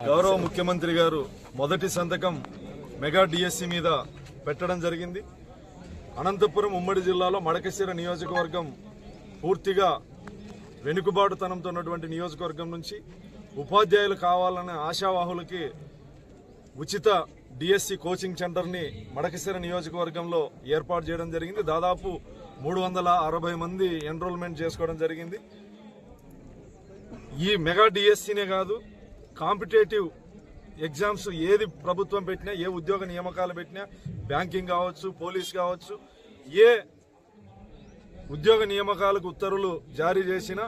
గౌరవ ముఖ్యమంత్రి గారు మొదటి సంతకం మెగా డిఎస్సి మీద పెట్టడం జరిగింది. అనంతపురం ఉమ్మడి జిల్లాలో మడకశిర నియోజకవర్గం పూర్తిగా వెనుకబాటుతనంతో ఉన్నటువంటి నియోజకవర్గం నుంచి ఉపాధ్యాయులు కావాలనే ఆశావాహులకి ఉచిత డిఎస్సి కోచింగ్ సెంటర్ని మడకశిర నియోజకవర్గంలో ఏర్పాటు చేయడం జరిగింది. దాదాపు 360 మంది ఎన్రోల్మెంట్ చేసుకోవడం జరిగింది. ఈ మెగా డిఎస్సీనే కాదు, కాంపిటేటివ్ ఎగ్జామ్స్ ఏది ప్రభుత్వం పెట్టినా, ఏ ఉద్యోగ నియామకాలు పెట్టినా, బ్యాంకింగ్ కావచ్చు, పోలీస్ కావచ్చు, ఏ ఉద్యోగ నియామకాలకు ఉత్తర్వులు జారీ చేసినా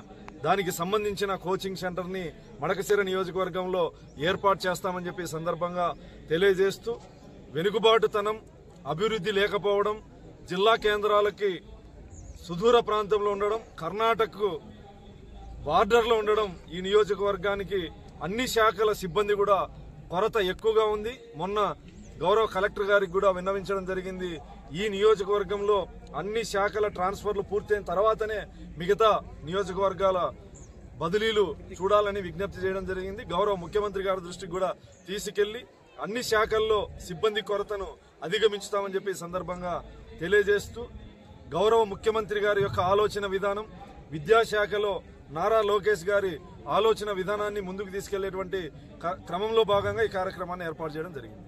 దానికి సంబంధించిన కోచింగ్ సెంటర్ని మడకశిర నియోజకవర్గంలో ఏర్పాటు చేస్తామని చెప్పి సందర్భంగా తెలియజేస్తూ, వెనుకబాటుతనం, అభివృద్ధి లేకపోవడం, జిల్లా కేంద్రాలకి సుదూర ప్రాంతంలో ఉండడం, కర్ణాటకకు బార్డర్లో ఉండడం, ఈ నియోజకవర్గానికి అన్ని శాఖల సిబ్బంది కూడా కొరత ఎక్కువగా ఉంది. మొన్న గౌరవ కలెక్టర్ గారికి కూడా విన్నవించడం జరిగింది. ఈ నియోజకవర్గంలో అన్ని శాఖల ట్రాన్స్ఫర్లు పూర్తయిన తర్వాతనే మిగతా నియోజకవర్గాల బదిలీలు చూడాలని విజ్ఞప్తి చేయడం జరిగింది. గౌరవ ముఖ్యమంత్రి గారి దృష్టికి కూడా తీసుకెళ్లి అన్ని శాఖల్లో సిబ్బంది కొరతను అధిగమించుతామని చెప్పి సందర్భంగా తెలియజేస్తూ, గౌరవ ముఖ్యమంత్రి గారి యొక్క ఆలోచన విధానం, విద్యాశాఖలో నారా లోకేష్ గారి ఆలోచన విధానాన్ని ముందుకు తీసుకెళ్లేటువంటి క్రమంలో భాగంగా ఈ కార్యక్రమాన్ని ఏర్పాటు చేయడం జరిగింది.